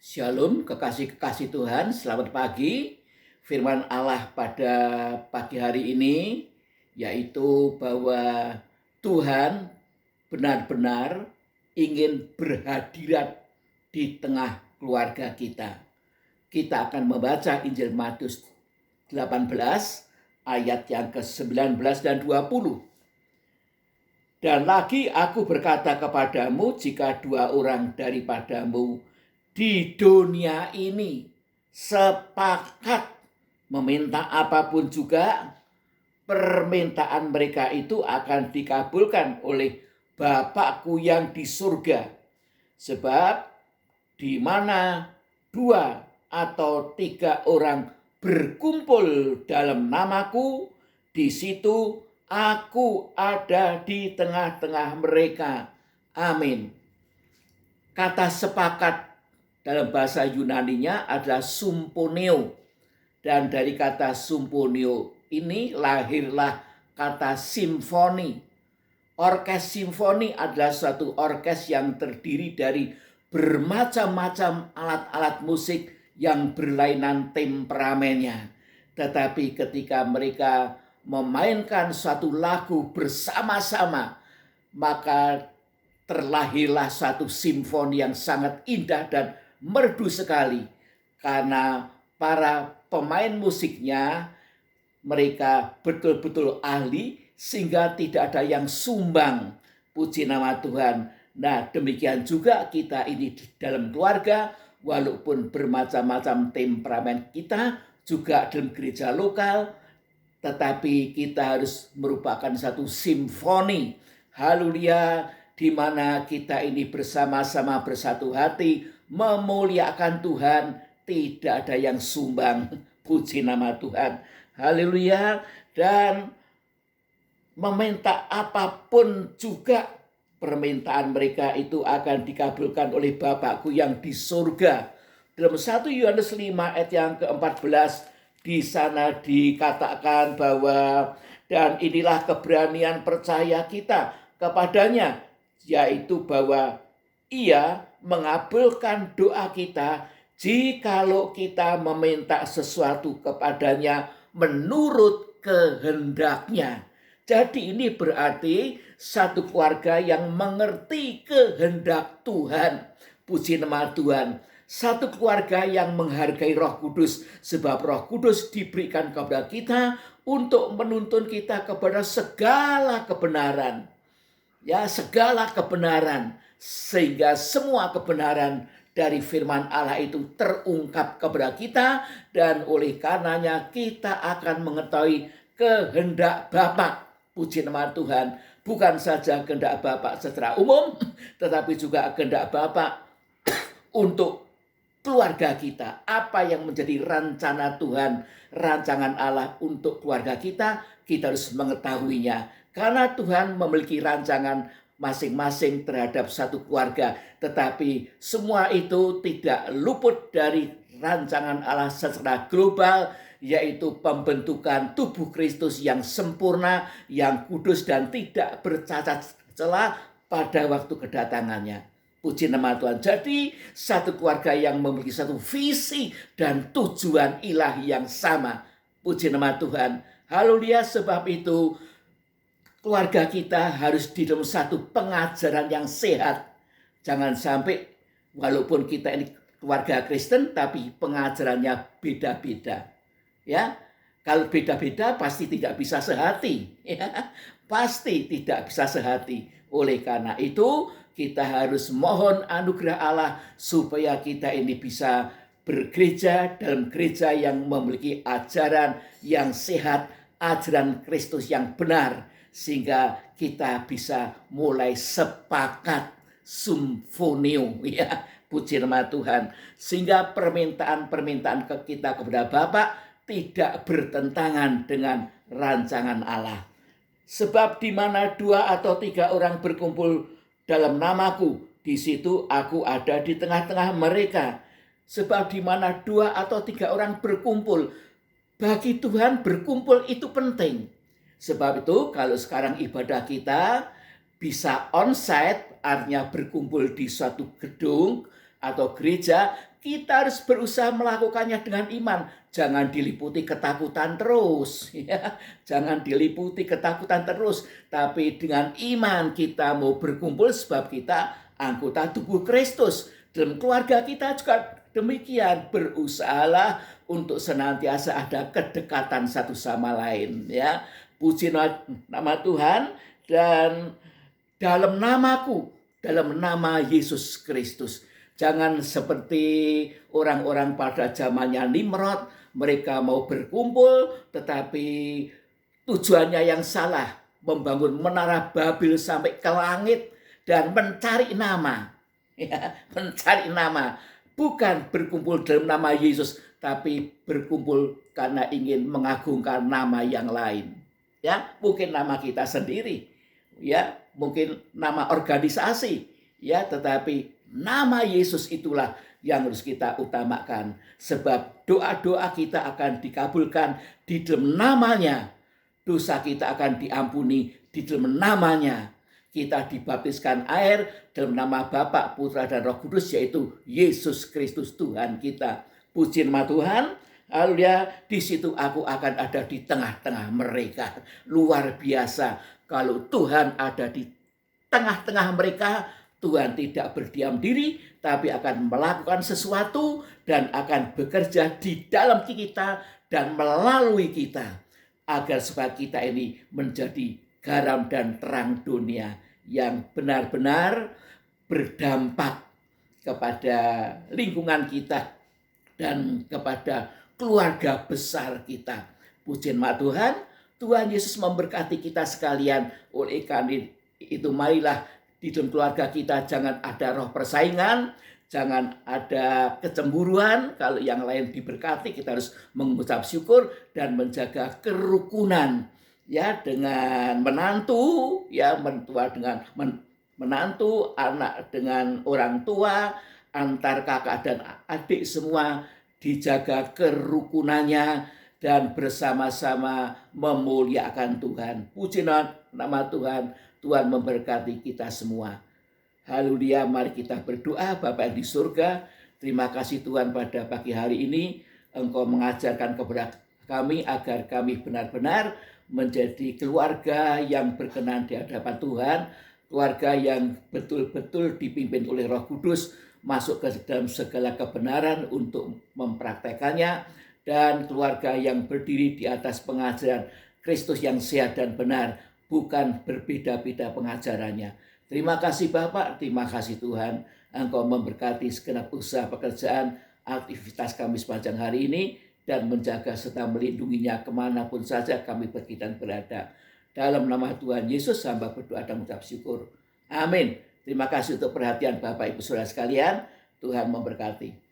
Shalom, kekasih-kekasih Tuhan, selamat pagi. Firman Allah pada pagi hari ini yaitu bahwa Tuhan benar-benar ingin berhadirat di tengah keluarga kita. Kita akan membaca Injil Matius 18 ayat yang ke-19 dan 20. Dan lagi aku berkata kepadamu, jika dua orang daripadamu di dunia ini sepakat meminta apapun juga, permintaan mereka itu akan dikabulkan oleh Bapakku yang di surga. Sebab di mana dua atau tiga orang berkumpul dalam namaku, di situ aku ada di tengah-tengah mereka. Amin. Kata sepakat dalam bahasa Yunaninya adalah symphoneo. Dan dari kata symphoneo ini lahirlah kata simfoni. Orkes simfoni adalah suatu orkes yang terdiri dari bermacam-macam alat-alat musik yang berlainan temperamennya. Tetapi ketika mereka memainkan suatu lagu bersama-sama, maka terlahirlah satu simfoni yang sangat indah dan merdu sekali. Karena para pemain musiknya, mereka betul-betul ahli sehingga tidak ada yang sumbang. Puji nama Tuhan. Nah, demikian juga kita ini di dalam keluarga, walaupun bermacam-macam temperamen kita, juga dalam gereja lokal, tetapi kita harus merupakan satu simfoni. Haleluya, di mana kita ini bersama-sama bersatu hati memuliakan Tuhan, tidak ada yang sumbang. Puji nama Tuhan. Haleluya. Dan meminta apapun juga, permintaan mereka itu akan dikabulkan oleh Bapakku yang di surga. Dalam 1 Yohanes 5 ayat yang ke-14, di sana dikatakan bahwa dan inilah keberanian percaya kita kepadanya, yaitu bahwa ia mengabulkan doa kita jikalau kita meminta sesuatu kepadanya menurut kehendaknya. Jadi ini berarti satu keluarga yang mengerti kehendak Tuhan. Puji nama Tuhan. Satu keluarga yang menghargai Roh Kudus, sebab Roh Kudus diberikan kepada kita untuk menuntun kita kepada segala kebenaran. Ya, segala kebenaran, sehingga semua kebenaran dari firman Allah itu terungkap kepada kita, dan oleh karenanya kita akan mengetahui kehendak Bapa. Puji nama Tuhan. Bukan saja kehendak Bapa secara umum, tetapi juga kehendak Bapa untuk keluarga kita. Apa yang menjadi rencana Tuhan, rancangan Allah untuk keluarga kita harus mengetahuinya. Karena Tuhan memiliki rancangan masing-masing terhadap satu keluarga. Tetapi semua itu tidak luput dari rancangan Allah secara global, yaitu pembentukan tubuh Kristus yang sempurna, yang kudus dan tidak bercacat celah pada waktu kedatangannya. Puji nama Tuhan. Jadi satu keluarga yang memiliki satu visi dan tujuan ilahi yang sama. Puji nama Tuhan. Haleluya. Sebab itu keluarga kita harus di dalam satu pengajaran yang sehat. Jangan sampai walaupun kita ini keluarga Kristen tapi pengajarannya beda-beda. Ya, kalau beda-beda pasti tidak bisa sehati. Ya, pasti tidak bisa sehati. Oleh karena itu kita harus mohon anugerah Allah supaya kita ini bisa bergereja dalam gereja yang memiliki ajaran yang sehat, ajaran Kristus yang benar, sehingga kita bisa mulai sepakat symphoneo, ya, puji nama Tuhan, sehingga permintaan-permintaan kita kepada Bapa tidak bertentangan dengan rancangan Allah. Sebab di mana dua atau tiga orang berkumpul dalam namaku, di situ aku ada di tengah-tengah mereka. Sebab di mana dua atau tiga orang berkumpul, bagi Tuhan berkumpul itu penting. Sebab itu kalau sekarang ibadah kita bisa onsite, artinya berkumpul di suatu gedung atau gereja, kita harus berusaha melakukannya dengan iman. Jangan diliputi ketakutan terus, ya. Jangan diliputi ketakutan terus, tapi dengan iman kita mau berkumpul sebab kita anggota tubuh Kristus. Dalam keluarga kita juga demikian, berusahalah untuk senantiasa ada kedekatan satu sama lain, ya. Puji nama Tuhan. Dan dalam namaku, dalam nama Yesus Kristus, jangan seperti orang-orang pada zamannya Nimrod, mereka mau berkumpul tetapi tujuannya yang salah, membangun menara Babel sampai ke langit dan mencari nama, ya, mencari nama, bukan berkumpul dalam nama Yesus, tapi berkumpul karena ingin mengagungkan nama yang lain, ya, mungkin nama kita sendiri, ya, mungkin nama organisasi, ya, tetapi nama Yesus itulah yang harus kita utamakan, sebab doa-doa kita akan dikabulkan di dalam namanya. Dosa kita akan diampuni di dalam namanya. Kita dibaptiskan air dalam nama Bapa, Putra, dan Roh Kudus, yaitu Yesus Kristus Tuhan kita. Puji nama Tuhan. Haleluya. Di situ aku akan ada di tengah-tengah mereka. Luar biasa. Kalau Tuhan ada di tengah-tengah mereka, Tuhan tidak berdiam diri, tapi akan melakukan sesuatu dan akan bekerja di dalam kita dan melalui kita, agar supaya kita ini menjadi garam dan terang dunia yang benar-benar berdampak kepada lingkungan kita dan kepada keluarga besar kita. Puji nama Tuhan. Tuhan Yesus memberkati kita sekalian. Oleh karena itu marilah di dalam keluarga kita jangan ada roh persaingan, jangan ada kecemburuan. Kalau yang lain diberkati, kita harus mengucap syukur dan menjaga kerukunan, ya, dengan menantu, ya, mentua dengan menantu, anak dengan orang tua, antar kakak dan adik semua dijaga kerukunannya dan bersama-sama memuliakan Tuhan. Puji nama Tuhan. Tuhan memberkati kita semua. Haleluya, mari kita berdoa. Bapa yang di surga, terima kasih Tuhan pada pagi hari ini. Engkau mengajarkan kepada kami agar kami benar-benar menjadi keluarga yang berkenan di hadapan Tuhan. Keluarga yang betul-betul dipimpin oleh Roh Kudus, masuk ke dalam segala kebenaran untuk mempraktekannya. Dan keluarga yang berdiri di atas pengajaran Kristus yang sehat dan benar, bukan berbeda-beda pengajarannya. Terima kasih Bapak, terima kasih Tuhan. Engkau memberkati segenap usaha pekerjaan, aktivitas kami sepanjang hari ini, dan menjaga serta melindunginya kemanapun saja kami pergi dan berada. Dalam nama Tuhan Yesus, hamba berdoa dan mengucap syukur. Amin. Terima kasih untuk perhatian Bapak Ibu Saudara sekalian. Tuhan memberkati.